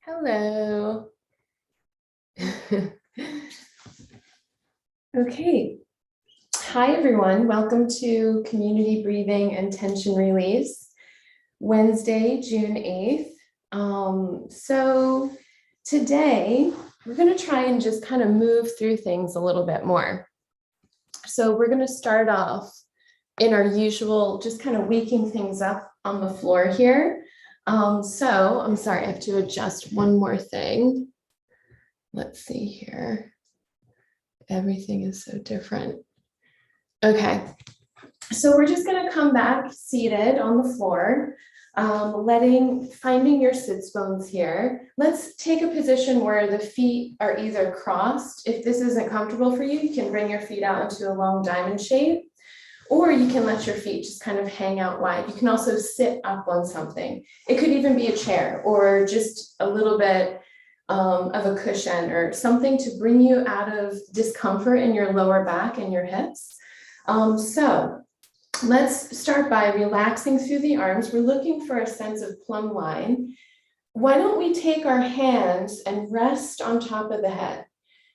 Hello. Okay. Hi, everyone. Welcome to Community Breathing and Tension Release, Wednesday, June 8th. So today we're going to try and just kind of move through things a little bit more. So we're going to start off in our usual, just kind of waking things up on the floor here. So I'm sorry, I have to adjust one more thing. Let's see here. Everything is so different. Okay, so we're just going to come back seated on the floor, finding your sits bones here. Let's take a position where the feet are either crossed. If this isn't comfortable for you, you can bring your feet out into a long diamond shape, or you can let your feet just kind of hang out wide. You can also sit up on something. It could even be a chair or just a little bit of a cushion or something to bring you out of discomfort in your lower back and your hips. So let's start by relaxing through the arms. We're looking for a sense of plumb line. Why don't we take our hands and rest on top of the head?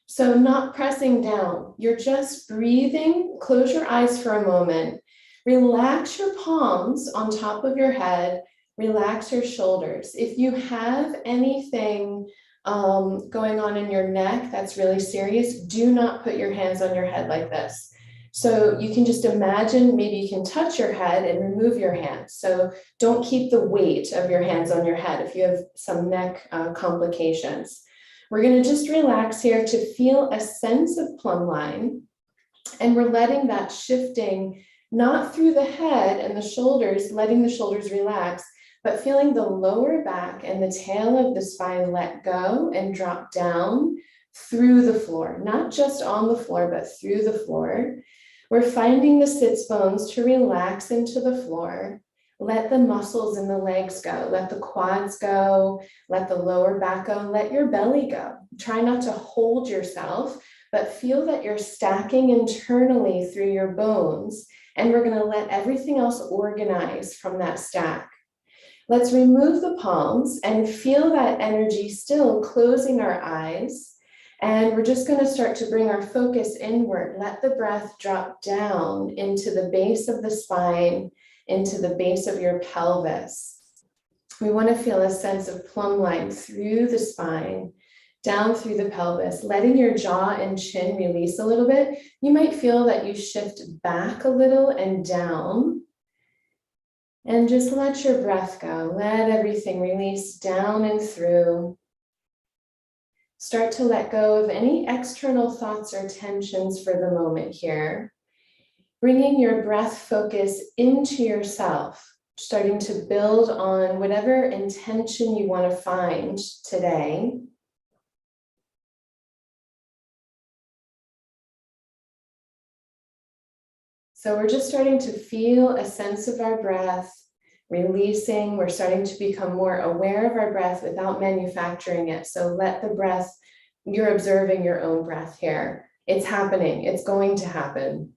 So not pressing down, you're just breathing. Close your eyes for a moment. Relax your palms on top of your head. Relax your shoulders. If you have anything going on in your neck that's really serious, do not put your hands on your head like this. So you can just imagine, maybe you can touch your head and remove your hands. So don't keep the weight of your hands on your head if you have some neck complications. We're going to just relax here to feel a sense of plumb line, and we're letting that shifting not through the head and the shoulders, letting the shoulders relax, but feeling the lower back and the tail of the spine let go and drop down through the floor, not just on the floor, but through the floor. We're finding the sits bones to relax into the floor. Let the muscles in the legs go. Let the quads go. Let the lower back go. Let your belly go. Try not to hold yourself, but feel that you're stacking internally through your bones. And we're going to let everything else organize from that stack. Let's remove the palms and feel that energy still closing our eyes. And we're just going to start to bring our focus inward. Let the breath drop down into the base of the spine, into the base of your pelvis. We want to feel a sense of plumb line through the spine, down through the pelvis, letting your jaw and chin release a little bit. You might feel that you shift back a little and down. And just let your breath go. Let everything release down and through. Start to let go of any external thoughts or tensions for the moment here. Bringing your breath focus into yourself, starting to build on whatever intention you want to find today. So we're just starting to feel a sense of our breath, releasing. We're starting to become more aware of our breath without manufacturing it. So let the breath, you're observing your own breath here. It's happening. It's going to happen.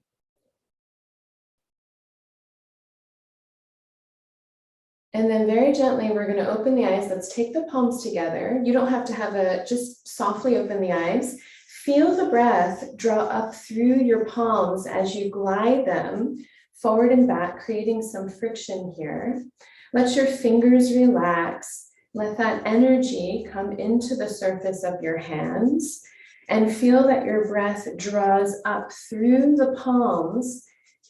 And then very gently, we're going to open the eyes. Let's take the palms together. You don't have to have just softly open the eyes. Feel the breath draw up through your palms as you glide them forward and back, creating some friction here. Let your fingers relax. Let that energy come into the surface of your hands and feel that your breath draws up through the palms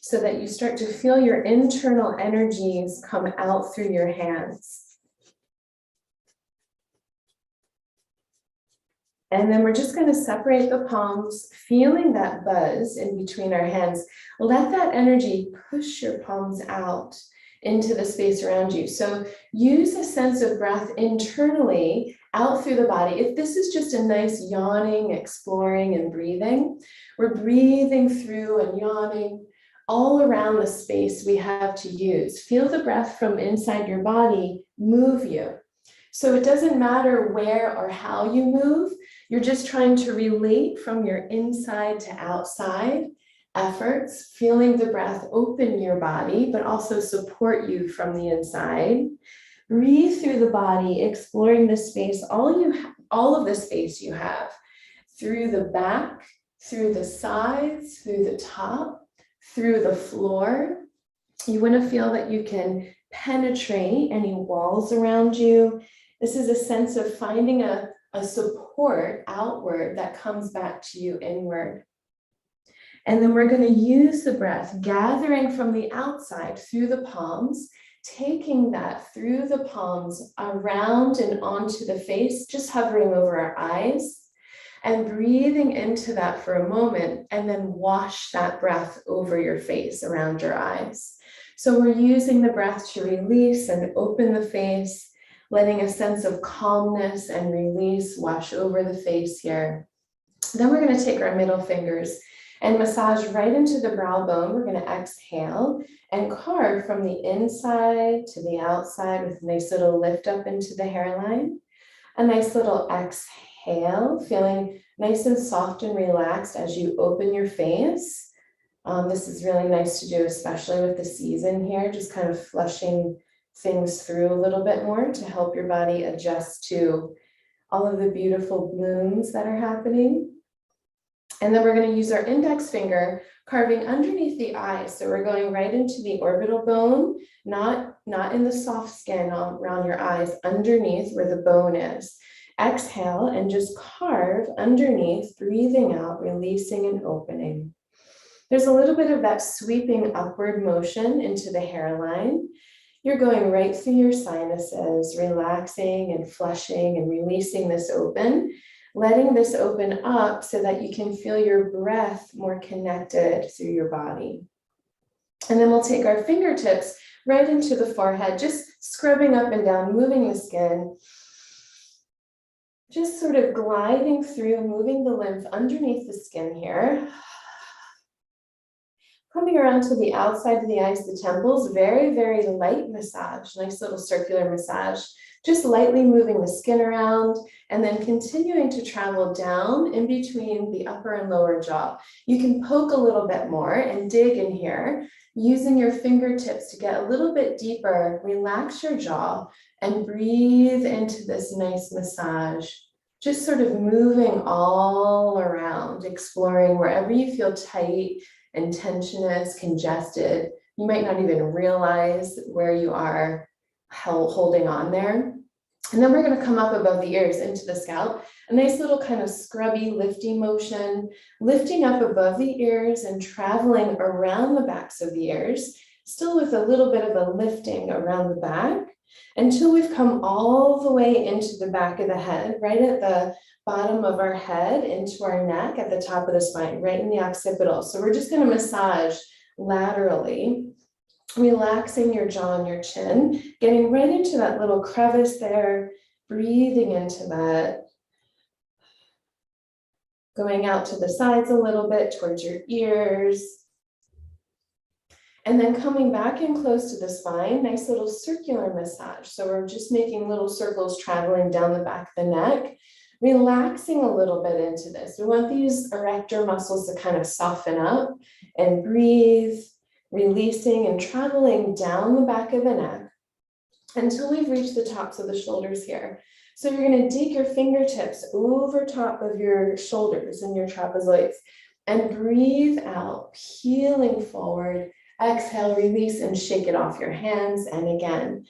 so that you start to feel your internal energies come out through your hands. And then we're just going to separate the palms, feeling that buzz in between our hands. Let that energy push your palms out into the space around you. So use a sense of breath internally out through the body. If this is just a nice yawning, exploring, and breathing, we're breathing through and yawning all around the space we have to use. Feel the breath from inside your body move you. So it doesn't matter where or how you move. You're just trying to relate from your inside to outside efforts, feeling the breath open your body, but also support you from the inside. Breathe through the body, exploring the space, all of the space you have, through the back, through the sides, through the top, through the floor. You want to feel that you can penetrate any walls around you. This is a sense of finding a support outward that comes back to you inward. And then we're going to use the breath, gathering from the outside through the palms, taking that through the palms around and onto the face, just hovering over our eyes, and breathing into that for a moment, and then wash that breath over your face, around your eyes. So we're using the breath to release and open the face, letting a sense of calmness and release wash over the face here. Then we're going to take our middle fingers and massage right into the brow bone. We're going to exhale and carve from the inside to the outside with a nice little lift up into the hairline. A nice little exhale, feeling nice and soft and relaxed as you open your face. This is really nice to do, especially with the season here, just kind of flushing things through a little bit more to help your body adjust to all of the beautiful blooms that are happening. And then we're going to use our index finger, carving underneath the eye. So we're going right into the orbital bone, not in the soft skin around your eyes, underneath where the bone is. Exhale and just carve underneath, breathing out, releasing and opening. There's a little bit of that sweeping upward motion into the hairline. You're going right through your sinuses, relaxing and flushing and releasing this open, letting this open up so that you can feel your breath more connected through your body. And then we'll take our fingertips right into the forehead, just scrubbing up and down, moving the skin, just sort of gliding through, moving the lymph underneath the skin here. Coming around to the outside of the eyes, the temples, very, very light massage, nice little circular massage, just lightly moving the skin around and then continuing to travel down in between the upper and lower jaw. You can poke a little bit more and dig in here, using your fingertips to get a little bit deeper, relax your jaw and breathe into this nice massage. Just sort of moving all around, exploring wherever you feel tight and tensionous, congested. You might not even realize where you are holding on there. And then we're going to come up above the ears into the scalp, a nice little kind of scrubby, lifting motion, lifting up above the ears and traveling around the backs of the ears, still with a little bit of a lifting around the back until we've come all the way into the back of the head, right at the bottom of our head, into our neck, at the top of the spine, right in the occipital. So we're just going to massage laterally, relaxing your jaw and your chin, getting right into that little crevice there, breathing into that, going out to the sides a little bit towards your ears, and then coming back in close to the spine, nice little circular massage. So we're just making little circles traveling down the back of the neck, relaxing a little bit into this. We want these erector muscles to kind of soften up and breathe, releasing and traveling down the back of the neck until we've reached the tops of the shoulders here. So you're going to dig your fingertips over top of your shoulders and your trapezoids and breathe out, peeling forward. Exhale, release and shake it off your hands. And again,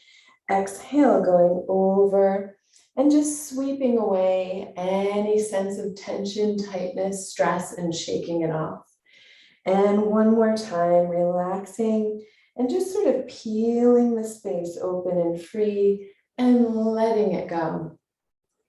exhale, going over and just sweeping away any sense of tension, tightness, stress, and shaking it off. And one more time, relaxing and just sort of peeling the space open and free and letting it go.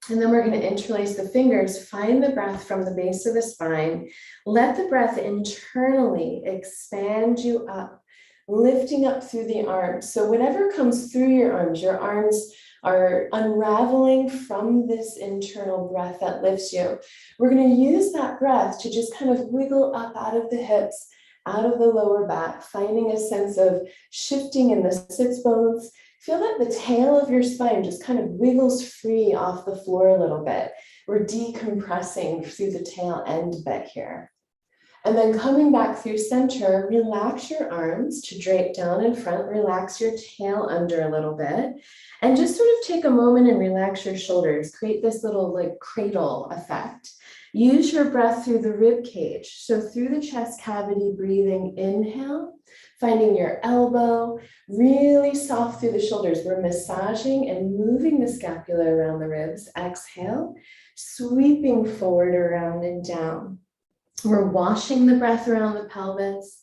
And then we're going to interlace the fingers, find the breath from the base of the spine, let the breath internally expand you up, lifting up through the arms. So whatever comes through your arms are unraveling from this internal breath that lifts you. We're going to use that breath to just kind of wiggle up out of the hips, out of the lower back, finding a sense of shifting in the sits bones. Feel that the tail of your spine just kind of wiggles free off the floor a little bit. We're decompressing through the tail end bit here. And then coming back through center, relax your arms to drape down in front, relax your tail under a little bit, and just sort of take a moment and relax your shoulders. Create this little like cradle effect. Use your breath through the rib cage. So through the chest cavity, breathing, inhale, finding your elbow, really soft through the shoulders. We're massaging and moving the scapula around the ribs. Exhale, sweeping forward, around and down. We're washing the breath around the pelvis.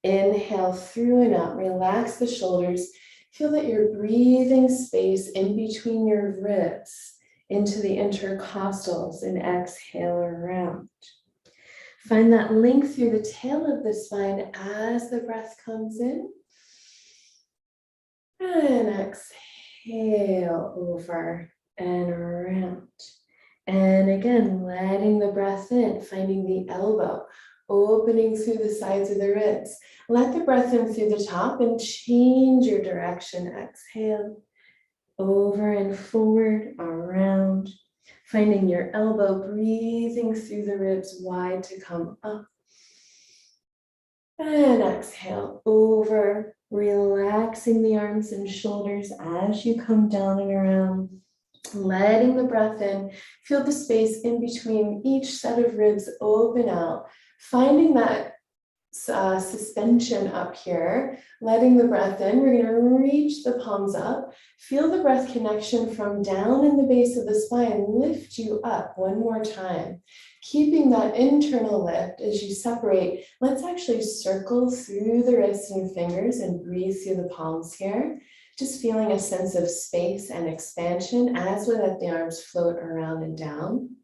Inhale through and out, relax the shoulders. Feel that you're breathing space in between your ribs into the intercostals, and exhale around. Find that length through the tail of the spine as the breath comes in. And exhale over and around. And again, letting the breath in, finding the elbow, opening through the sides of the ribs. Let the breath in through the top and change your direction. Exhale, over and forward, around. Finding your elbow, breathing through the ribs wide to come up. And exhale, over, relaxing the arms and shoulders as you come down and around. Letting the breath in, feel the space in between each set of ribs open out, finding that suspension up here, letting the breath in. We're going to reach the palms up, feel the breath connection from down in the base of the spine, lift you up one more time. Keeping that internal lift as you separate, let's actually circle through the wrists and fingers and breathe through the palms here. Just feeling a sense of space and expansion as we let the arms float around and down.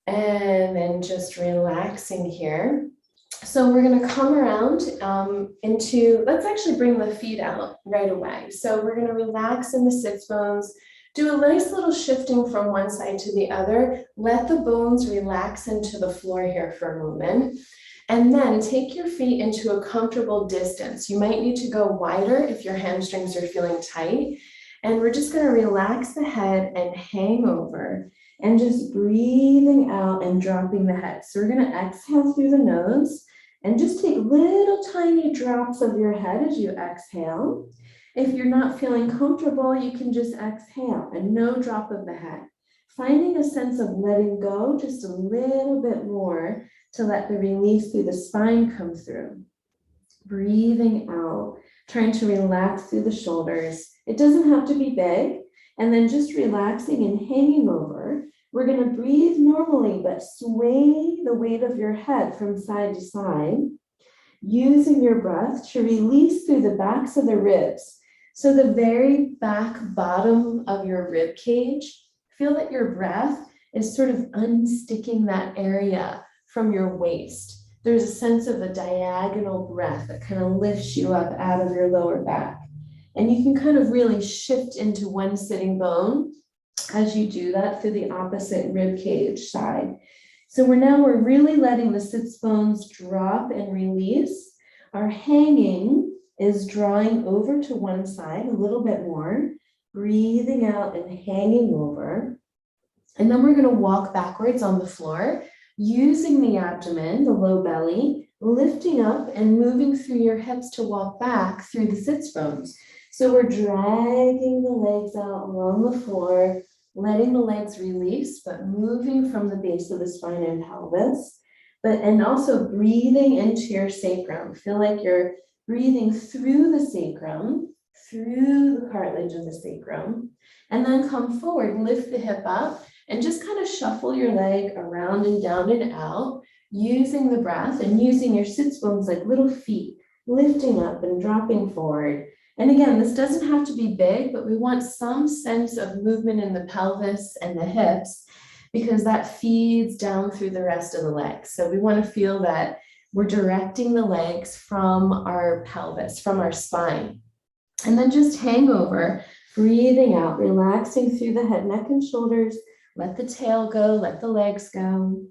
And then just relaxing here. So we're going to come around let's actually bring the feet out right away. So we're going to relax in the sits bones, do a nice little shifting from one side to the other. Let the bones relax into the floor here for a moment. And then take your feet into a comfortable distance. You might need to go wider if your hamstrings are feeling tight. And we're just going to relax the head and hang over and just breathing out and dropping the head. So we're going to exhale through the nose and just take little tiny drops of your head as you exhale. If you're not feeling comfortable, you can just exhale and no drop of the head. Finding a sense of letting go just a little bit more to let the release through the spine come through. Breathing out, trying to relax through the shoulders. It doesn't have to be big. And then just relaxing and hanging over. We're going to breathe normally, but sway the weight of your head from side to side, using your breath to release through the backs of the ribs. So the very back bottom of your rib cage, feel that your breath is sort of unsticking that area from your waist. There's a sense of a diagonal breath that kind of lifts you up out of your lower back. And you can kind of really shift into one sitting bone as you do that through the opposite rib cage side. So we're really letting the sits bones drop and release. Our hanging is drawing over to one side a little bit more, breathing out and hanging over. And then we're going to walk backwards on the floor, using the abdomen, the low belly, lifting up and moving through your hips to walk back through the sits bones. So we're dragging the legs out along the floor, letting the legs release, but moving from the base of the spine and pelvis, and also breathing into your sacrum. Feel like you're breathing through the sacrum, through the cartilage of the sacrum, and then come forward, lift the hip up, and just kind of shuffle your leg around and down and out, using the breath and using your sits bones like little feet, lifting up and dropping forward. And again, this doesn't have to be big, but we want some sense of movement in the pelvis and the hips because that feeds down through the rest of the legs. So we want to feel that we're directing the legs from our pelvis, from our spine. And then just hang over, breathing out, relaxing through the head, neck, and shoulders. Let the tail go, let the legs go.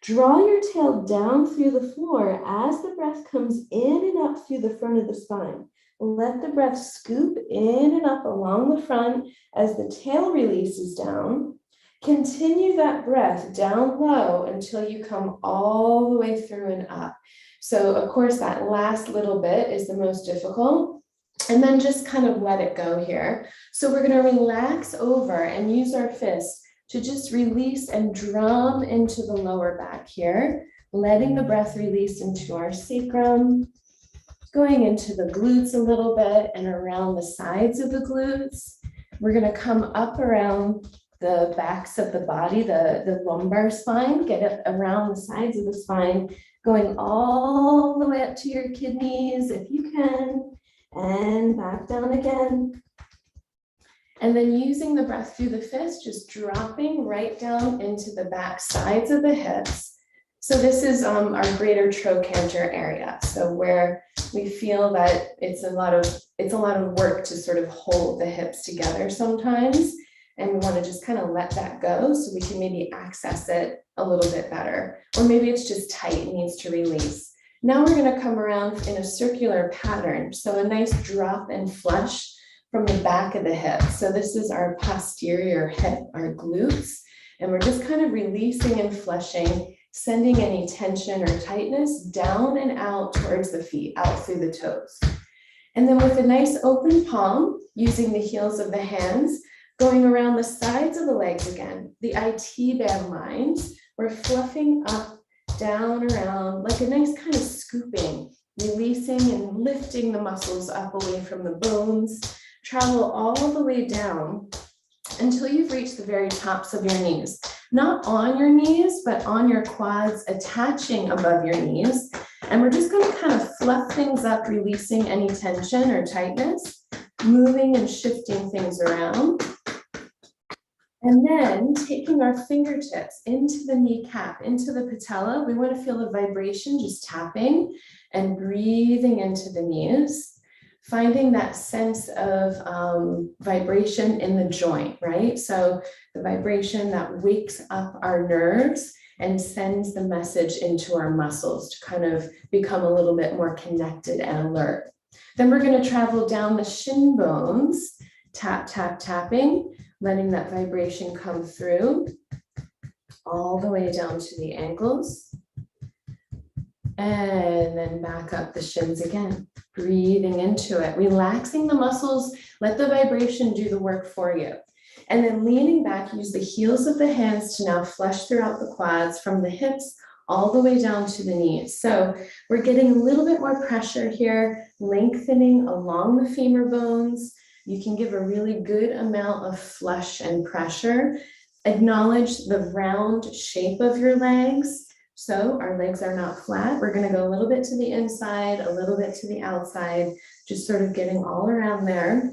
Draw your tail down through the floor as the breath comes in and up through the front of the spine. Let the breath scoop in and up along the front as the tail releases down. Continue that breath down low until you come all the way through and up. So of course, that last little bit is the most difficult. And then just kind of let it go here. So we're going to relax over and use our fists to just release and drum into the lower back here, letting the breath release into our sacrum, going into the glutes a little bit and around the sides of the glutes. We're going to come up around the backs of the body, the lumbar spine, get it around the sides of the spine, going all the way up to your kidneys if you can, and back down again. And then using the breath through the fist, just dropping right down into the back sides of the hips. So this is our greater trochanter area. So where we feel that it's a lot of work to sort of hold the hips together sometimes. And we want to just kind of let that go so we can maybe access it a little bit better. Or maybe it's just tight and needs to release. Now we're going to come around in a circular pattern. So a nice drop and flush from the back of the hip. So this is our posterior hip, our glutes. And we're just kind of releasing and flushing, sending any tension or tightness down and out towards the feet, out through the toes. And then with a nice open palm, using the heels of the hands, going around the sides of the legs again, the IT band lines, we're fluffing up, down, around, like a nice kind of scooping, releasing and lifting the muscles up away from the bones, travel all the way down until you've reached the very tops of your knees. Not on your knees, but on your quads, attaching above your knees. And we're just going to kind of fluff things up, releasing any tension or tightness, moving and shifting things around. And then taking our fingertips into the kneecap, into the patella. We want to feel the vibration just tapping and breathing into the knees. Finding that sense of vibration in the joint, right? So the vibration that wakes up our nerves and sends the message into our muscles to kind of become a little bit more connected and alert. Then we're going to travel down the shin bones, tap, tap, tapping, letting that vibration come through all the way down to the ankles. And then back up the shins again, breathing into it, relaxing the muscles, let the vibration do the work for you. And then leaning back, use the heels of the hands to now flush throughout the quads from the hips all the way down to the knees. So we're getting a little bit more pressure here, lengthening along the femur bones. You can give a really good amount of flush and pressure. Acknowledge the round shape of your legs. So our legs are not flat. We're going to go a little bit to the inside, a little bit to the outside, just sort of getting all around there.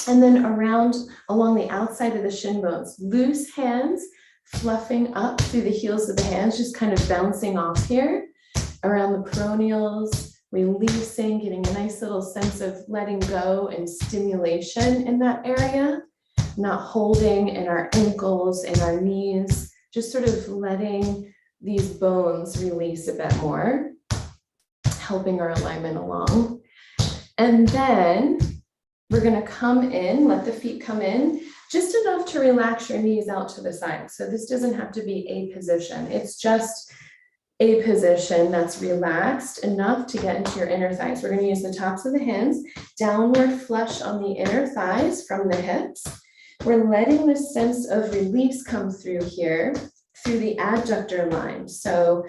And then around along the outside of the shin bones, loose hands, fluffing up through the heels of the hands, just kind of bouncing off here around the peroneals, releasing, getting a nice little sense of letting go and stimulation in that area, not holding in our ankles and our knees, just sort of letting these bones release a bit more, helping our alignment along. And then we're going to come in, let the feet come in, just enough to relax your knees out to the side. So this doesn't have to be a position. It's just a position that's relaxed enough to get into your inner thighs. We're going to use the tops of the hands, downward flush on the inner thighs from the hips. We're letting this sense of release come through here, through the adductor line. So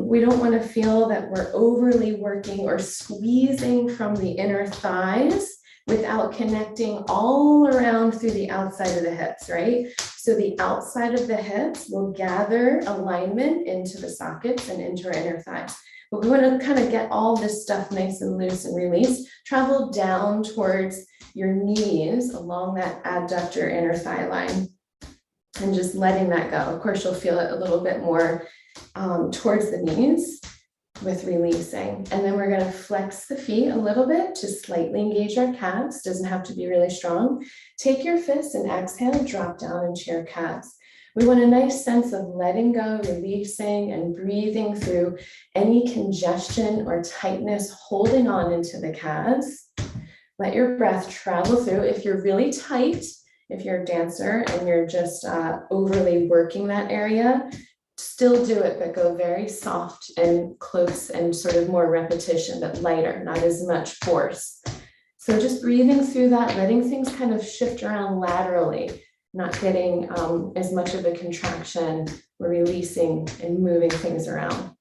we don't want to feel that we're overly working or squeezing from the inner thighs without connecting all around through the outside of the hips, right? So the outside of the hips will gather alignment into the sockets and into our inner thighs. But we want to kind of get all this stuff nice and loose and released. Travel down towards your knees along that adductor inner thigh line. And just letting that go. Of course, you'll feel it a little bit more towards the knees with releasing. And then we're going to flex the feet a little bit to slightly engage our calves. Doesn't have to be really strong. Take your fists and exhale, drop down into your calves. We want a nice sense of letting go, releasing, and breathing through any congestion or tightness, holding on into the calves. Let your breath travel through. If you're really tight, If you're a dancer and you're just overly working that area, still do it, but go very soft and close and sort of more repetition, but lighter, not as much force. So just breathing through that, letting things kind of shift around laterally, not getting as much of a contraction. We're releasing and moving things around.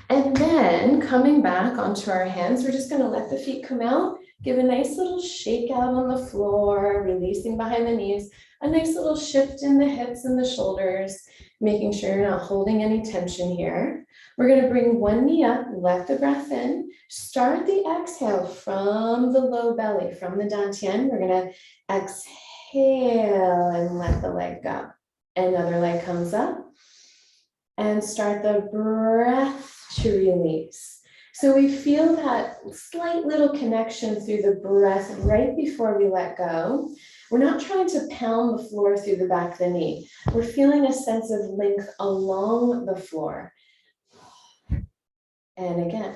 And then coming back onto our hands, we're just going to let the feet come out, give a nice little shake out on the floor, releasing behind the knees, a nice little shift in the hips and the shoulders, making sure you're not holding any tension here. We're going to bring one knee up, let the breath in, start the exhale from the low belly, from the dantian. We're going to exhale and let the leg go. Another leg comes up and start the breath to release. So we feel that slight little connection through the breath right before we let go. We're not trying to pound the floor through the back of the knee. We're feeling a sense of length along the floor. And again,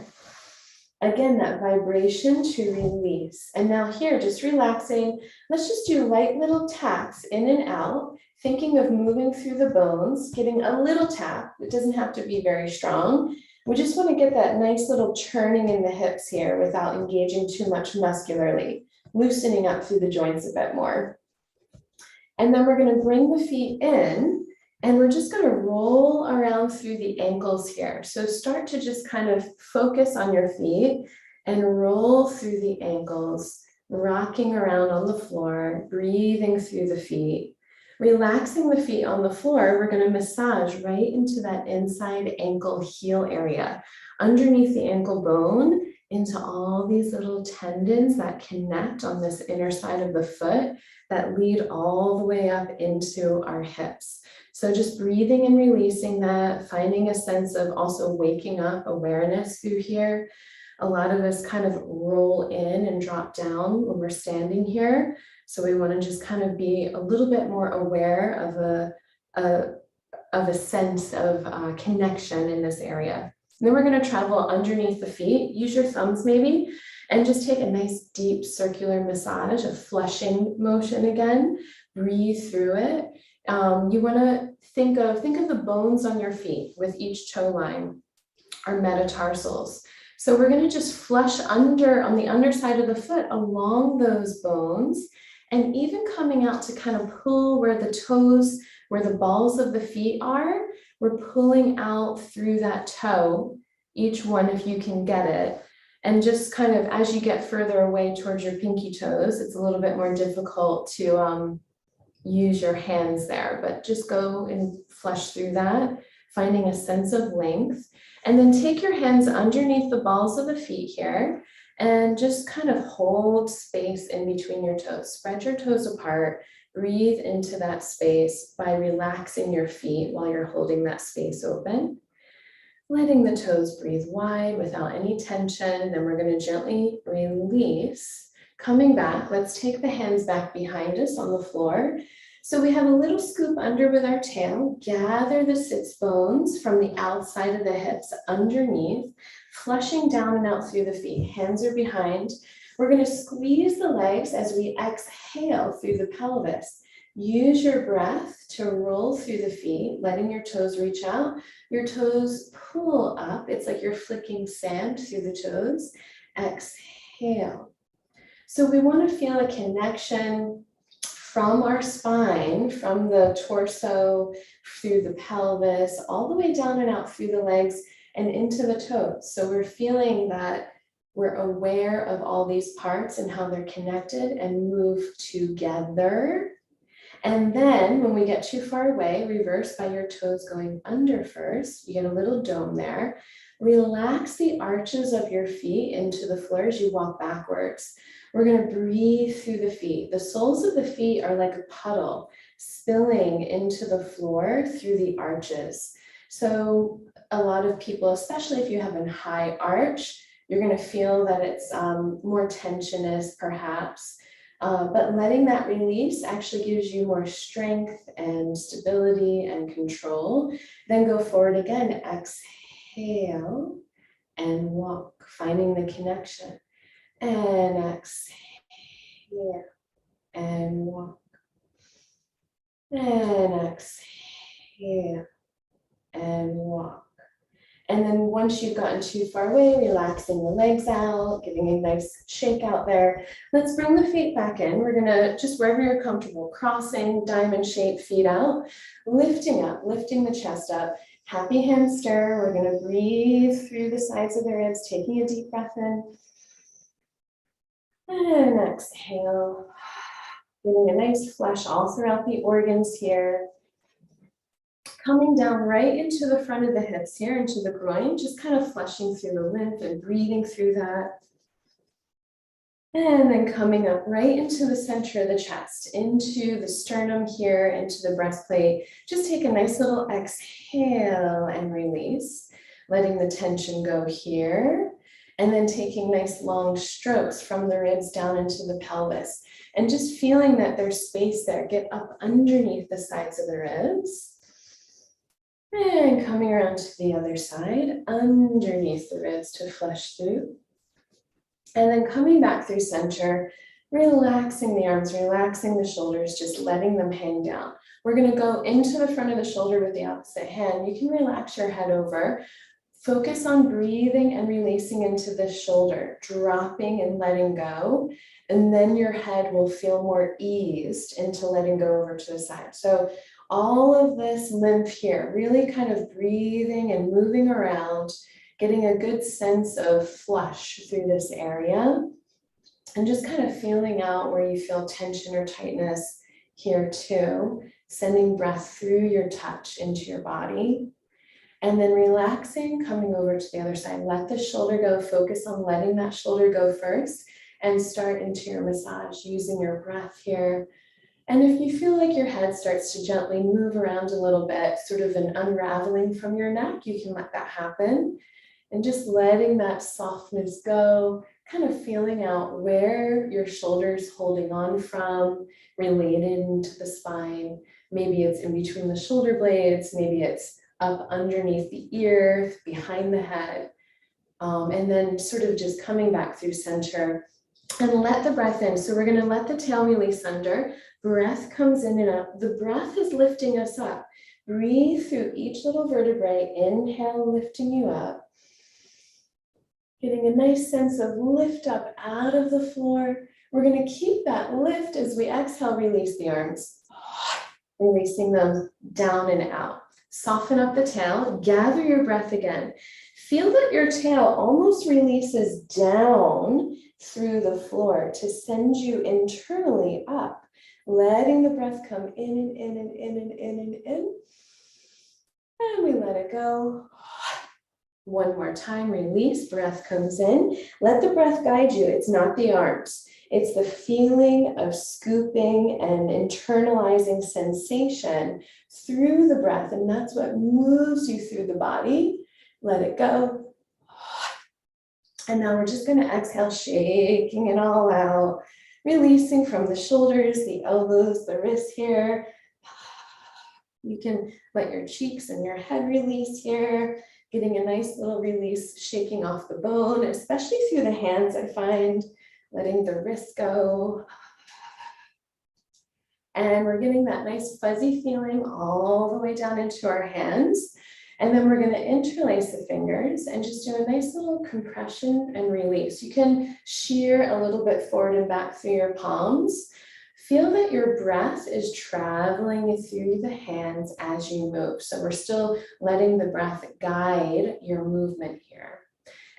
that vibration to release. And now here, just relaxing. Let's just do light little taps in and out, thinking of moving through the bones, getting a little tap. It doesn't have to be very strong. We just want to get that nice little churning in the hips here without engaging too much muscularly, loosening up through the joints a bit more. And then we're going to bring the feet in, and we're just going to roll around through the ankles here. So start to just kind of focus on your feet and roll through the ankles, rocking around on the floor, breathing through the feet. Relaxing the feet on the floor, we're going to massage right into that inside ankle heel area, underneath the ankle bone, into all these little tendons that connect on this inner side of the foot that lead all the way up into our hips. So just breathing and releasing that, finding a sense of also waking up awareness through here. A lot of us kind of roll in and drop down when we're standing here. So we want to just kind of be a little bit more aware of a sense of connection in this area. And then we're going to travel underneath the feet. Use your thumbs maybe, and just take a nice deep circular massage, a flushing motion again. Breathe through it. You want to think of the bones on your feet with each toe line, our metatarsals. So we're going to just flush on the underside of the foot along those bones, and even coming out to kind of pull where the toes, where the balls of the feet are, we're pulling out through that toe, each one if you can get it. And just kind of as you get further away towards your pinky toes, it's a little bit more difficult to use your hands there, but just go and flush through that, finding a sense of length. And then take your hands underneath the balls of the feet here and just kind of hold space in between your toes. Spread your toes apart, breathe into that space by relaxing your feet while you're holding that space open. Letting the toes breathe wide without any tension. Then we're going to gently release. Coming back, let's take the hands back behind us on the floor. So we have a little scoop under with our tail, gather the sits bones from the outside of the hips underneath, flushing down and out through the feet. Hands are behind. We're going to squeeze the legs as we exhale through the pelvis. Use your breath to roll through the feet, letting your toes reach out. Your toes pull up. It's like you're flicking sand through the toes. Exhale. So we want to feel a connection from our spine, from the torso, through the pelvis, all the way down and out through the legs and into the toes. So we're feeling that we're aware of all these parts and how they're connected and move together. And then when we get too far away, reverse by your toes going under first. You get a little dome there. Relax the arches of your feet into the floor as you walk backwards. We're going to breathe through the feet. The soles of the feet are like a puddle spilling into the floor through the arches. So a lot of people, especially if you have a high arch, you're going to feel that it's more tensionous perhaps. But letting that release actually gives you more strength and stability and control. Then go forward again, exhale and walk, finding the connection. And exhale and walk. And exhale and walk. And then once you've gotten too far away, relaxing the legs out, giving a nice shake out there. Let's bring the feet back in. We're gonna, just wherever you're comfortable, crossing, diamond shape, feet out, lifting up, lifting the chest up. Happy hamster. We're gonna breathe through the sides of the ribs, taking a deep breath in. And exhale. Getting a nice flush all throughout the organs here. Coming down right into the front of the hips here, into the groin, just kind of flushing through the lymph and breathing through that. And then coming up right into the center of the chest, into the sternum here, into the breastplate. Just take a nice little exhale and release, letting the tension go here. And then taking nice long strokes from the ribs down into the pelvis. And just feeling that there's space there. Get up underneath the sides of the ribs. And coming around to the other side, underneath the ribs to flush through. And then coming back through center, relaxing the arms, relaxing the shoulders, just letting them hang down. We're gonna go into the front of the shoulder with the opposite hand. You can relax your head over. Focus on breathing and releasing into the shoulder, dropping and letting go. And then your head will feel more eased into letting go over to the side. So all of this lymph here, really kind of breathing and moving around, getting a good sense of flush through this area. And just kind of feeling out where you feel tension or tightness here too. Sending breath through your touch into your body. And then relaxing, coming over to the other side. Let the shoulder go, focus on letting that shoulder go first. And start into your massage using your breath here. And if you feel like your head starts to gently move around a little bit, sort of an unraveling from your neck, you can let that happen. And just letting that softness go, kind of feeling out where your shoulder's holding on from, related into the spine. Maybe it's in between the shoulder blades, maybe it's up underneath the ear, behind the head. And then sort of just coming back through center. And let the breath in. So we're going to let the tail release under. Breath comes in and up. The breath is lifting us up. Breathe through each little vertebrae. Inhale, lifting you up. Getting a nice sense of lift up out of the floor. We're going to keep that lift as we exhale, release the arms. Releasing them down and out. Soften up the tail. Gather your breath again. Feel that your tail almost releases down through the floor to send you internally up, letting the breath come in and in and in and in and in. And we let it go. One more time, release, breath comes in. Let the breath guide you. It's not the arms. It's the feeling of scooping and internalizing sensation through the breath. And that's what moves you through the body. Let it go. And now we're just going to exhale, shaking it all out, releasing from the shoulders, the elbows, the wrists here. You can let your cheeks and your head release here, getting a nice little release, shaking off the bone, especially through the hands, I find, letting the wrists go. And we're getting that nice fuzzy feeling all the way down into our hands. And then we're going to interlace the fingers and just do a nice little compression and release. You can shear a little bit forward and back through your palms. Feel that your breath is traveling through the hands as you move. So we're still letting the breath guide your movement here.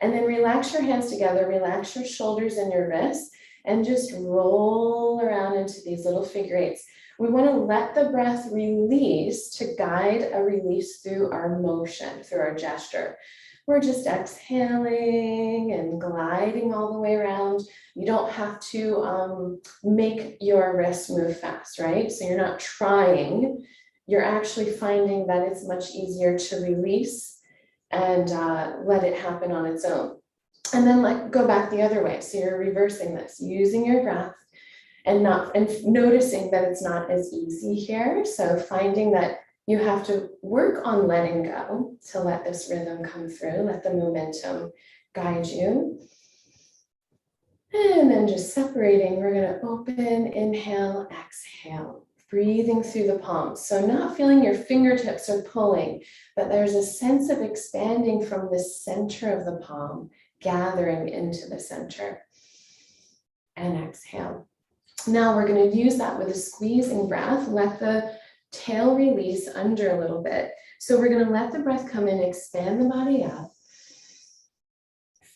And then relax your hands together, relax your shoulders and your wrists, and just roll around into these little figure eights. We want to let the breath release to guide a release through our motion, through our gesture. We're just exhaling and gliding all the way around. You don't have to make your wrists move fast, right? So you're not trying. You're actually finding that it's much easier to release and let it happen on its own. And then go back the other way. So you're reversing this, using your breath and noticing that it's not as easy here. So finding that you have to work on letting go to let this rhythm come through, let the momentum guide you. And then just separating, we're going to open, inhale, exhale. breathing through the palms. So not feeling your fingertips are pulling, but there's a sense of expanding from the center of the palm, gathering into the center. And exhale. Now we're going to use that with a squeezing breath. Let the tail release under a little bit. So we're going to let the breath come in, expand the body up.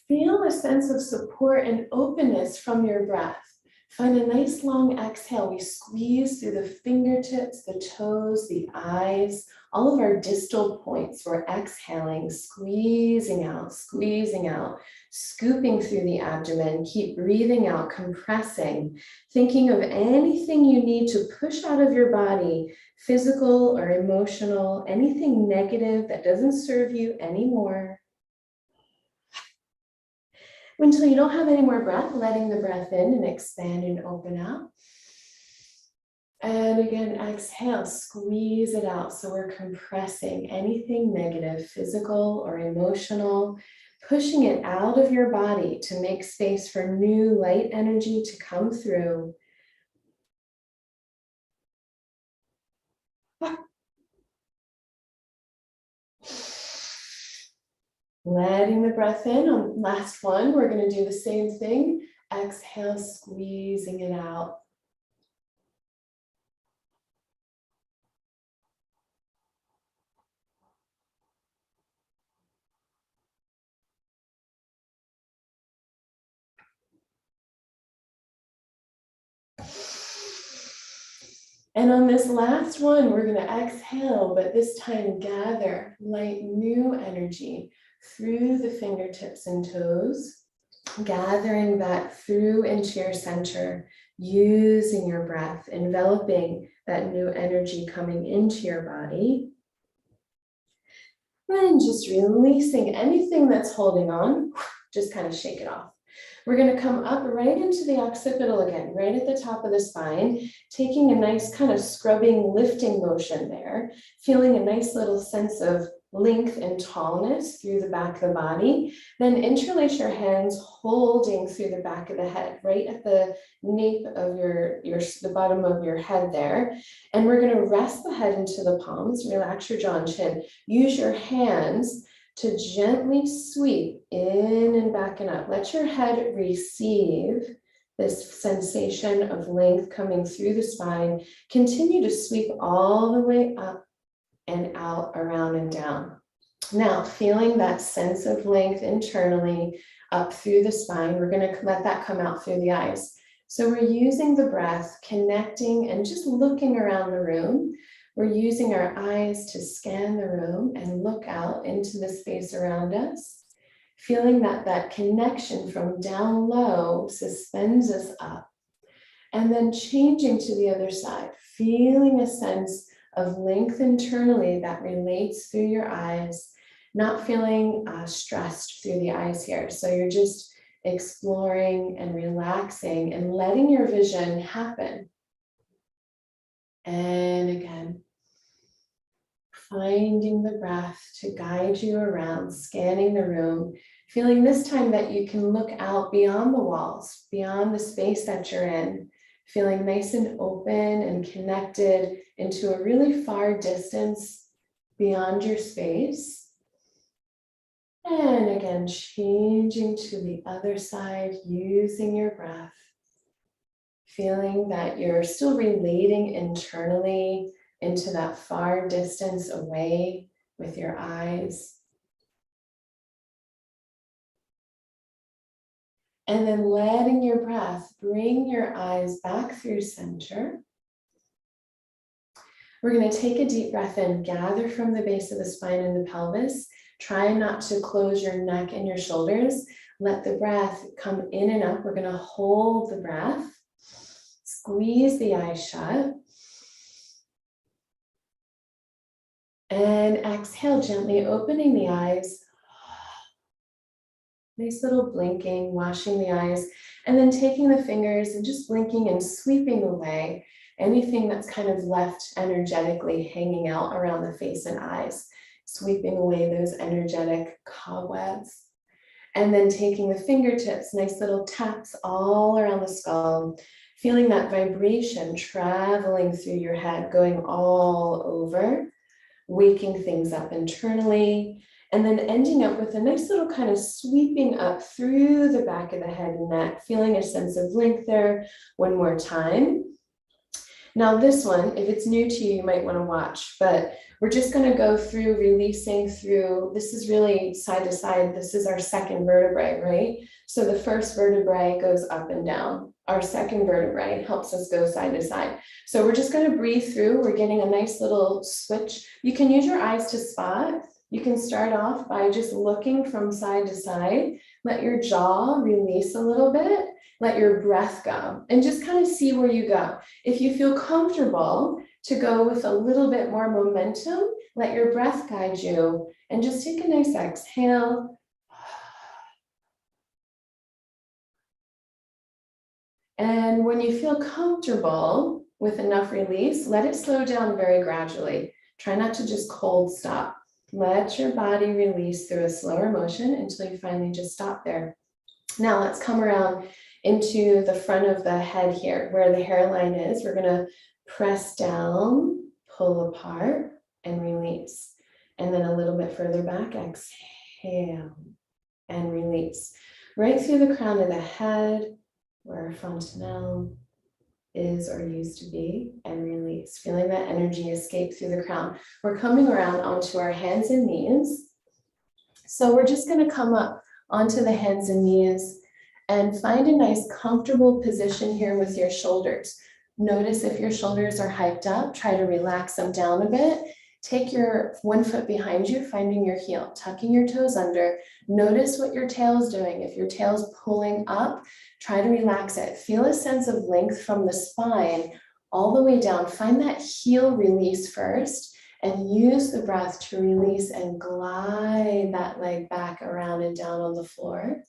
Feel a sense of support and openness from your breath. Find a nice long exhale. We squeeze through the fingertips, the toes, the eyes, all of our distal points. We're exhaling, squeezing out, scooping through the abdomen. Keep breathing out, compressing, thinking of anything you need to push out of your body, physical or emotional, anything negative that doesn't serve you anymore. Until you don't have any more breath, letting the breath in and expand and open out. And again, exhale, squeeze it out. So we're compressing anything negative, physical or emotional, pushing it out of your body to make space for new light energy to come through. Letting the breath in. On last one, we're going to do the same thing. Exhale, squeezing it out. And on this last one, we're going to exhale, but this time gather light new energy through the fingertips and toes, gathering that through into your center, using your breath, enveloping that new energy coming into your body. And just releasing anything that's holding on, just kind of shake it off. We're going to come up right into the occipital again, right at the top of the spine, taking a nice kind of scrubbing, lifting motion there, feeling a nice little sense of length and tallness through the back of the body. Then interlace your hands, holding through the back of the head, right at the nape of the bottom of your head there. And we're going to rest the head into the palms, relax your jaw and chin. Use your hands to gently sweep in and back and up. Let your head receive this sensation of length coming through the spine. Continue to sweep all the way up and out, around and down. Now, feeling that sense of length internally up through the spine, we're going to let that come out through the eyes. So we're using the breath, connecting and just looking around the room. We're using our eyes to scan the room and look out into the space around us, feeling that connection from down low suspends us up, and then changing to the other side, feeling a sense of length internally that relates through your eyes, not feeling stressed through the eyes here. So you're just exploring and relaxing and letting your vision happen. And again, finding the breath to guide you around, scanning the room, feeling this time that you can look out beyond the walls, beyond the space that you're in, feeling nice and open and connected into a really far distance beyond your space. And again, changing to the other side, using your breath, feeling that you're still relating internally into that far distance away with your eyes. And then letting your breath bring your eyes back through center. We're going to take a deep breath in, gather from the base of the spine and the pelvis. Try not to close your neck and your shoulders. Let the breath come in and up. We're going to hold the breath. Squeeze the eyes shut. And exhale, gently opening the eyes. Nice little blinking, washing the eyes, and then taking the fingers and just blinking and sweeping away anything that's kind of left energetically hanging out around the face and eyes, sweeping away those energetic cobwebs. And then taking the fingertips, nice little taps all around the skull, feeling that vibration traveling through your head, going all over, waking things up internally, and then ending up with a nice little kind of sweeping up through the back of the head and neck, feeling a sense of length there. One more time. Now this one, if it's new to you, you might want to watch, but we're just going to go through releasing through. This is really side to side. This is our second vertebrae, right? So the first vertebrae goes up and down. Our second vertebrae helps us go side to side. So we're just going to breathe through. We're getting a nice little switch. You can use your eyes to spot. You can start off by just looking from side to side. Let your jaw release a little bit. Let your breath go and just kind of see where you go. If you feel comfortable to go with a little bit more momentum, let your breath guide you and just take a nice exhale. And when you feel comfortable with enough release, let it slow down very gradually. Try not to just cold stop. Let your body release through a slower motion until you finally just stop there. Now let's come around into the front of the head here, where the hairline is. We're gonna press down, pull apart, and release. And then a little bit further back, exhale, and release. Right through the crown of the head, where our fontanelle is or used to be, and release. Feeling that energy escape through the crown. We're coming around onto our hands and knees. So we're just gonna come up onto the hands and knees and find a nice comfortable position here with your shoulders. Notice if your shoulders are hiked up, try to relax them down a bit. Take your one foot behind you, finding your heel, tucking your toes under. Notice what your tail is doing. If your tail's pulling up, try to relax it. Feel a sense of length from the spine all the way down. Find that heel release first and use the breath to release and glide that leg back around and down on the floor.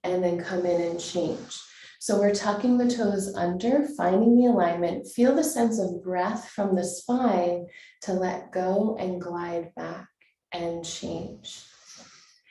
And then come in and change. So we're tucking the toes under, finding the alignment. Feel the sense of breath from the spine to let go and glide back and change.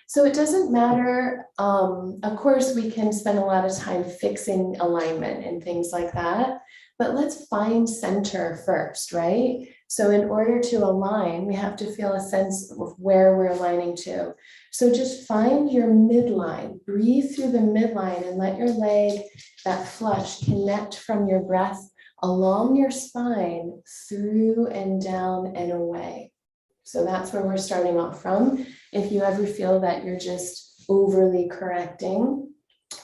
So it doesn't matter. Of course, we can spend a lot of time fixing alignment and things like that, but let's find center first, right? So in order to align, we have to feel a sense of where we're aligning to. So just find your midline, breathe through the midline and let your leg, that flush, connect from your breath along your spine, through and down and away. So that's where we're starting off from. If you ever feel that you're just overly correcting,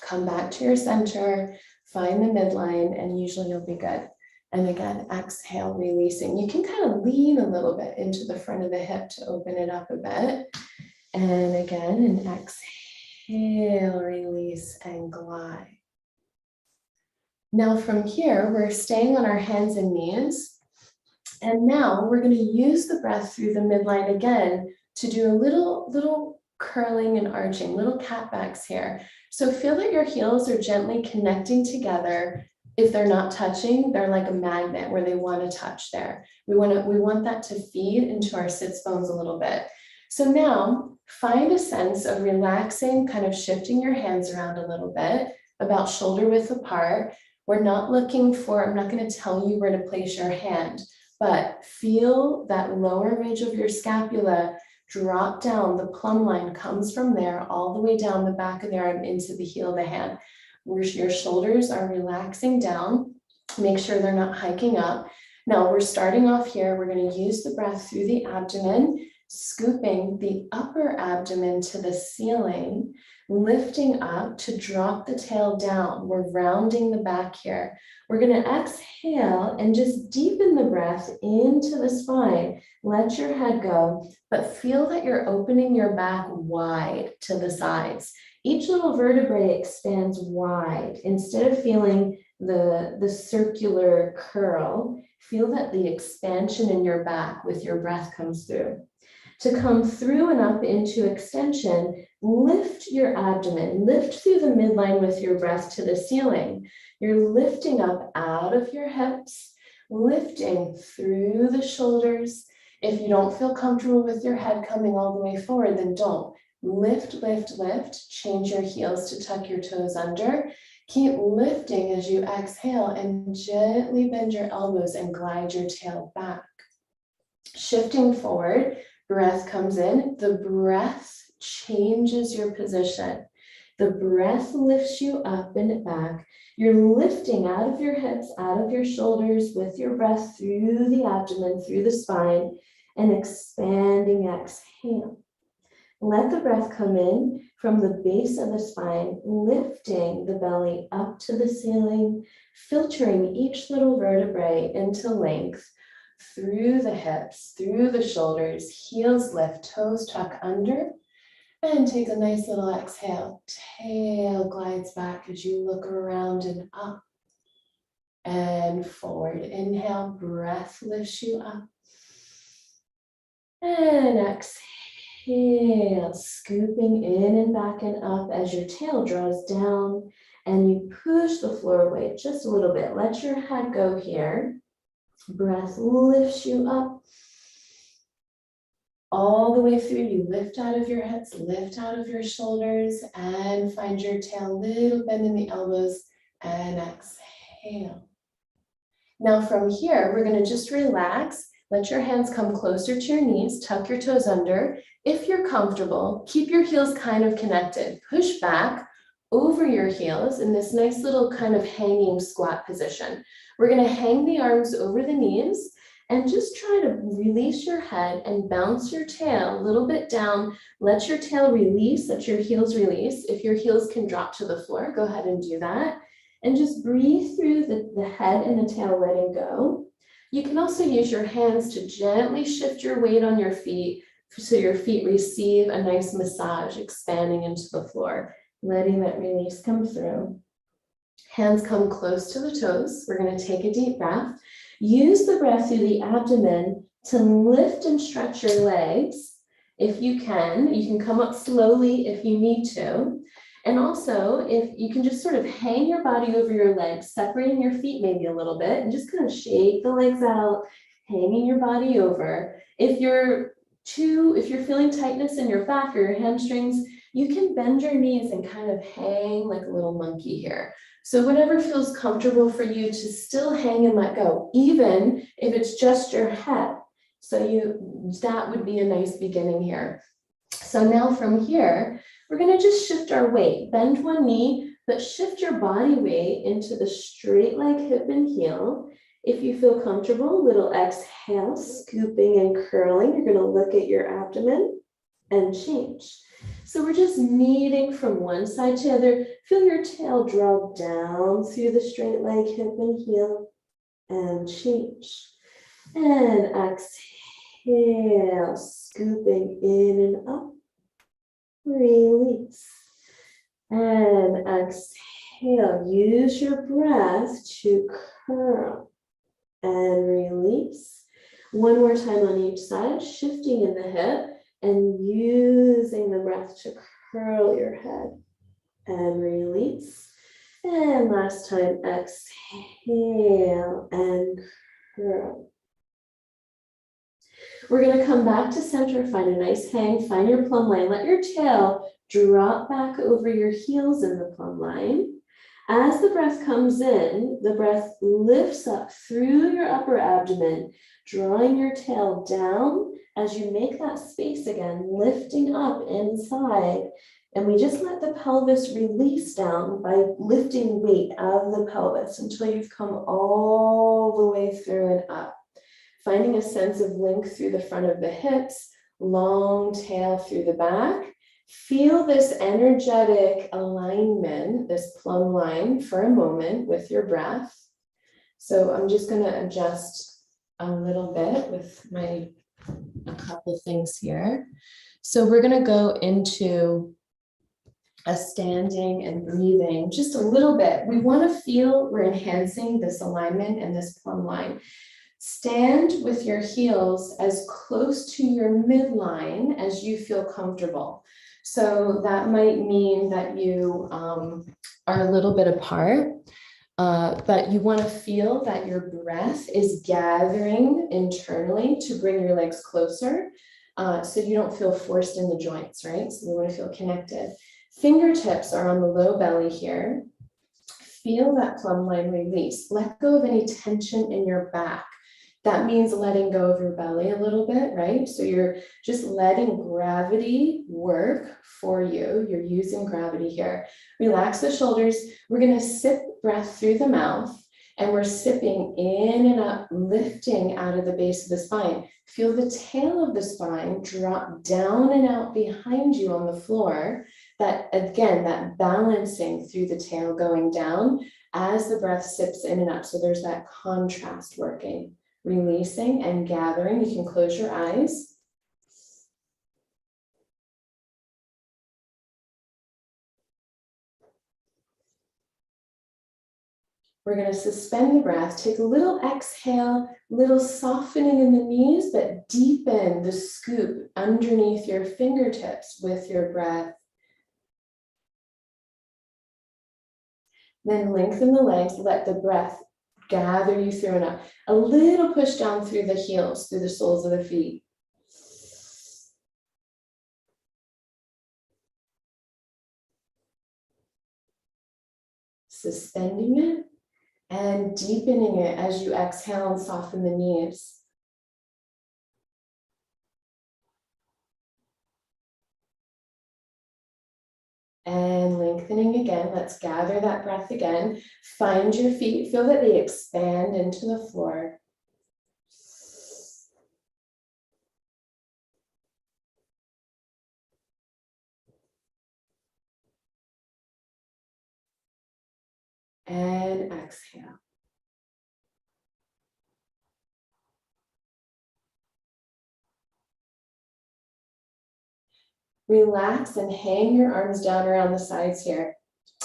come back to your center, find the midline, and usually you'll be good. And again, exhale, releasing. You can kind of lean a little bit into the front of the hip to open it up a bit. And again, an exhale, release, and glide. Now from here, we're staying on our hands and knees. And now we're going to use the breath through the midline again to do a little curling and arching, little cat backs here. So feel that your heels are gently connecting together. If they're not touching, they're like a magnet where they want to touch there. We want that to feed into our sits bones a little bit. So now find a sense of relaxing, kind of shifting your hands around a little bit, about shoulder width apart. We're not looking for, I'm not going to tell you where to place your hand, but feel that lower ridge of your scapula drop down. The plumb line comes from there all the way down the back of the arm into the heel of the hand. Where your shoulders are relaxing down. Make sure they're not hiking up. Now we're starting off here. We're going to use the breath through the abdomen, scooping the upper abdomen to the ceiling, lifting up to drop the tail down. We're rounding the back here. We're going to exhale and just deepen the breath into the spine. Let your head go, but feel that you're opening your back wide to the sides. Each little vertebrae expands wide. Instead of feeling the circular curl, feel that the expansion in your back with your breath comes through. To come through and up into extension, lift your abdomen, lift through the midline with your breath to the ceiling. You're lifting up out of your hips, lifting through the shoulders. If you don't feel comfortable with your head coming all the way forward, then don't. Lift, lift, lift. Change your heels to tuck your toes under. Keep lifting as you exhale and gently bend your elbows and glide your tail back. Shifting forward, breath comes in. The breath changes your position. The breath lifts you up and back. You're lifting out of your hips, out of your shoulders with your breath through the abdomen, through the spine, and expanding exhale. Let the breath come in from the base of the spine, lifting the belly up to the ceiling, filtering each little vertebrae into length through the hips, through the shoulders, heels lift, toes tuck under, and take a nice little exhale. Tail glides back as you look around and up and forward. Inhale, breath lifts you up. And exhale, scooping in and back and up as your tail draws down and you push the floor away just a little bit. Let your head go here. Breath lifts you up. All the way through, you lift out of your hips, lift out of your shoulders, and find your tail, little bend in the elbows, and exhale. Now from here, we're gonna just relax. Let your hands come closer to your knees, tuck your toes under. If you're comfortable, keep your heels kind of connected. Push back over your heels in this nice little kind of hanging squat position. We're gonna hang the arms over the knees and just try to release your head and bounce your tail a little bit down. Let your tail release, let your heels release. If your heels can drop to the floor, go ahead and do that. And just breathe through the head and the tail letting go. You can also use your hands to gently shift your weight on your feet so your feet receive a nice massage, expanding into the floor, letting that release come through. Hands come close to the toes. We're going to take a deep breath. Use the breath through the abdomen to lift and stretch your legs. If you can come up slowly if you need to. And also, if you can just sort of hang your body over your legs, separating your feet maybe a little bit, and just kind of shake the legs out, hanging your body over. If you're feeling tightness in your back or your hamstrings, you can bend your knees and kind of hang like a little monkey here. So whatever feels comfortable for you to still hang and let go, even if it's just your head. So that would be a nice beginning here. So now from here, we're going to just shift our weight. Bend one knee, but shift your body weight into the straight leg, hip, and heel. If you feel comfortable, little exhale, scooping and curling. You're going to look at your abdomen and change. So we're just kneading from one side to the other. Feel your tail draw down through the straight leg, hip, and heel, and change. And exhale, scooping in and up. Release. And exhale. Use your breath to curl and release. One more time on each side, shifting in the hip and using the breath to curl your head and release. And last time, exhale and curl. We're going to come back to center, find a nice hang, find your plumb line. Let your tail drop back over your heels in the plumb line. As the breath comes in, the breath lifts up through your upper abdomen, drawing your tail down as you make that space again, lifting up inside. And we just let the pelvis release down by lifting weight out of the pelvis until you've come all the way through and up. Finding a sense of length through the front of the hips, long tail through the back. Feel this energetic alignment, this plumb line for a moment with your breath. So I'm just going to adjust a little bit with a couple things here. So we're going to go into a standing and breathing just a little bit. We want to feel we're enhancing this alignment and this plumb line. Stand with your heels as close to your midline as you feel comfortable. So that might mean that you are a little bit apart, but you want to feel that your breath is gathering internally to bring your legs closer. so you don't feel forced in the joints, right? So we want to feel connected. Fingertips are on the low belly here. Feel that plumb line release. Let go of any tension in your back. That means letting go of your belly a little bit, right? So you're just letting gravity work for you. You're using gravity here. Relax the shoulders. We're going to sip breath through the mouth, and we're sipping in and up, lifting out of the base of the spine. Feel the tail of the spine drop down and out behind you on the floor. That, again, that balancing through the tail going down as the breath sips in and up. So there's that contrast working. Releasing and gathering. You can close your eyes. We're going to suspend the breath. Take a little exhale, little softening in the knees, but deepen the scoop underneath your fingertips with your breath. Then lengthen the legs. Let the breath gather you through and up. A little push down through the heels, through the soles of the feet. Suspending it and deepening it as you exhale and soften the knees. And lengthening again. Let's gather that breath again. Find your feet. Feel that they expand into the floor. And exhale. Relax and hang your arms down around the sides here.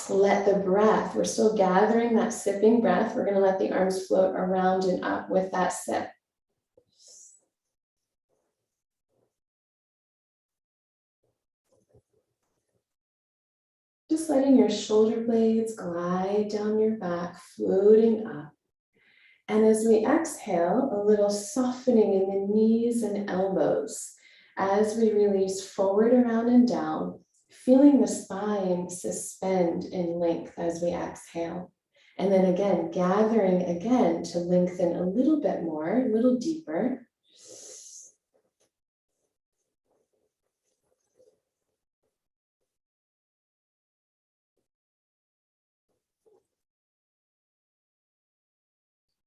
Let the breath, we're still gathering that sipping breath. We're going to let the arms float around and up with that sip. Just letting your shoulder blades glide down your back, floating up. And as we exhale, a little softening in the knees and elbows as we release forward, around, and down, feeling the spine suspend in length as we exhale. And then again, gathering again to lengthen a little bit more, a little deeper.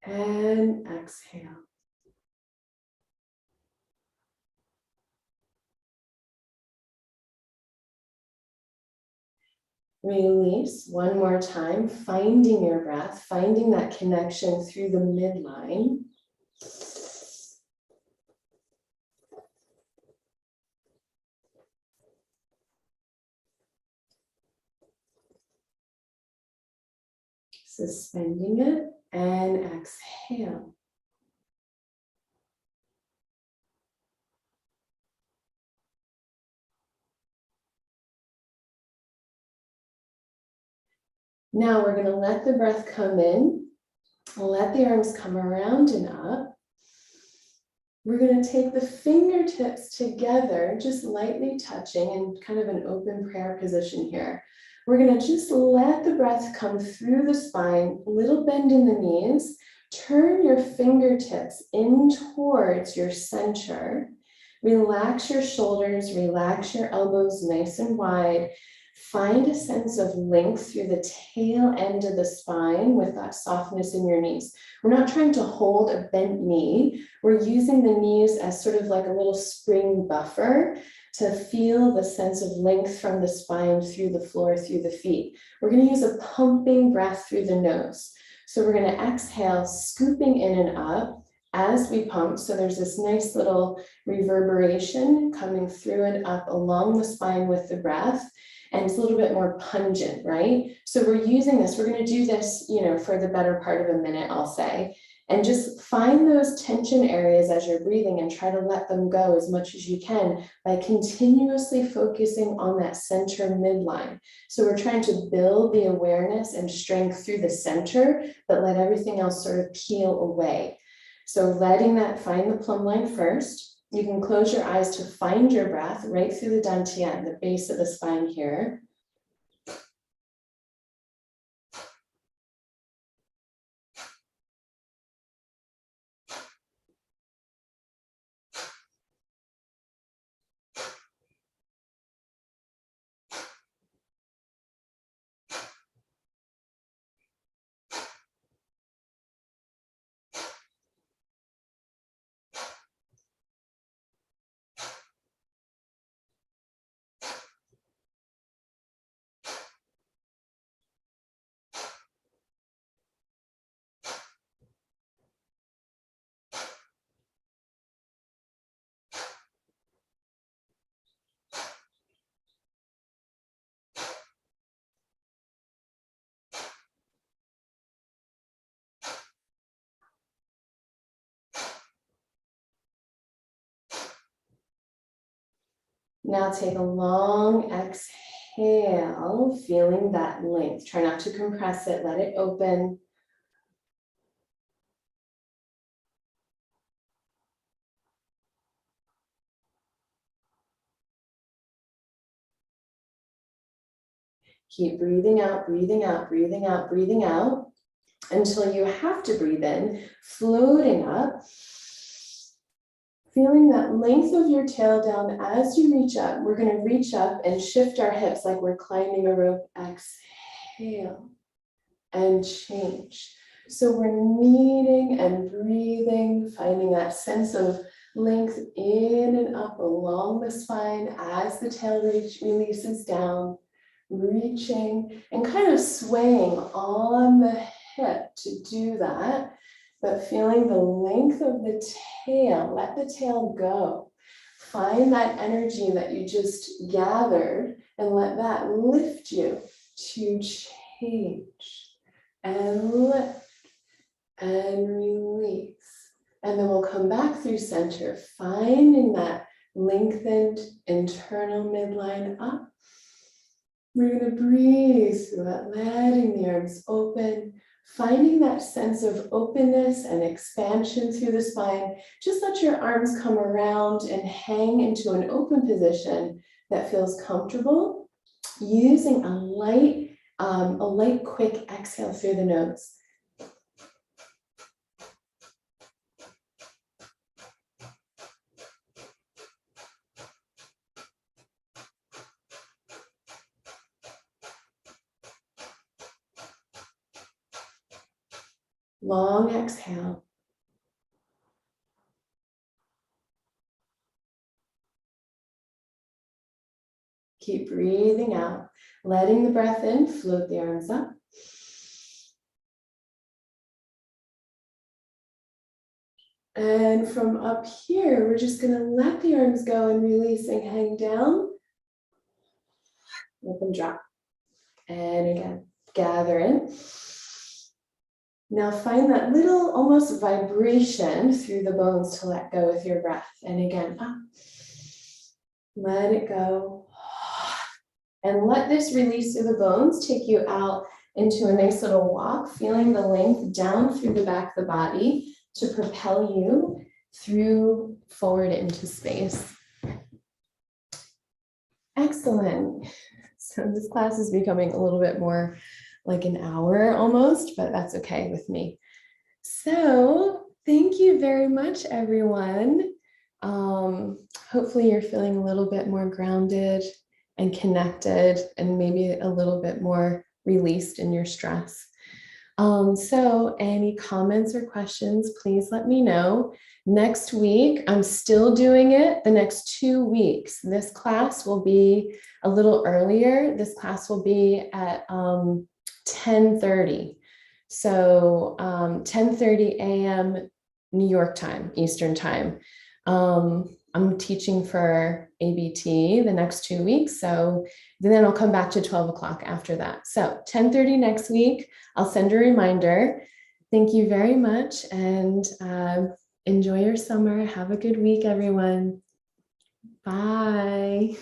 And exhale. Release one more time, finding your breath, finding that connection through the midline. Suspending it and exhale. Now we're going to let the breath come in, let the arms come around and up. We're going to take the fingertips together, just lightly touching in kind of an open prayer position here. We're going to just let the breath come through the spine, a little bend in the knees. Turn your fingertips in towards your center. Relax your shoulders, relax your elbows nice and wide. Find a sense of length through the tail end of the spine with that softness in your knees. We're not trying to hold a bent knee. We're using the knees as sort of like a little spring buffer to feel the sense of length from the spine through the floor, through the feet. We're going to use a pumping breath through the nose. So we're going to exhale, scooping in and up as we pump. So there's this nice little reverberation coming through and up along the spine with the breath. And it's a little bit more pungent, right? So we're using this, we're going to do this, for the better part of a minute, I'll say, and just find those tension areas as you're breathing and try to let them go as much as you can by continuously focusing on that center midline. So we're trying to build the awareness and strength through the center, but let everything else sort of peel away. So letting that find the plumb line first. You can close your eyes to find your breath right through the dantian, the base of the spine here. Now take a long exhale, feeling that length. Try not to compress it, let it open. Keep breathing out, breathing out, breathing out, breathing out until you have to breathe in, floating up. Feeling that length of your tail down as you reach up. We're going to reach up and shift our hips like we're climbing a rope. Exhale and change. So we're kneading and breathing, finding that sense of length in and up along the spine as the tail releases down, reaching and kind of swaying on the hip to do that. But feeling the length of the tail, let the tail go. Find that energy that you just gathered and let that lift you to change and lift and release. And then we'll come back through center, finding that lengthened internal midline up. We're going to breathe through it, letting the arms open. Finding that sense of openness and expansion through the spine. Just let your arms come around and hang into an open position that feels comfortable. Using a light, quick exhale through the nose. Long exhale. Keep breathing out, letting the breath in, float the arms up. And from up here, we're just going to let the arms go and releasing, hang down. Let them drop. And again, gather in. Now find that little almost vibration through the bones to let go with your breath. And again, up. Let it go. And let this release through the bones take you out into a nice little walk, feeling the length down through the back of the body to propel you through forward into space. Excellent. So this class is becoming a little bit more like an hour almost, but that's okay with me. So thank you very much, everyone. Hopefully you're feeling a little bit more grounded and connected and maybe a little bit more released in your stress. So any comments or questions, please let me know. Next week, I'm still doing it the next 2 weeks. This class will be a little earlier. This class will be at 10:30. So 10:30 a.m. New York time, Eastern time. I'm teaching for ABT the next 2 weeks. So then I'll come back to 12 o'clock after that. So 10:30 next week, I'll send a reminder. Thank you very much and enjoy your summer. Have a good week, everyone. Bye.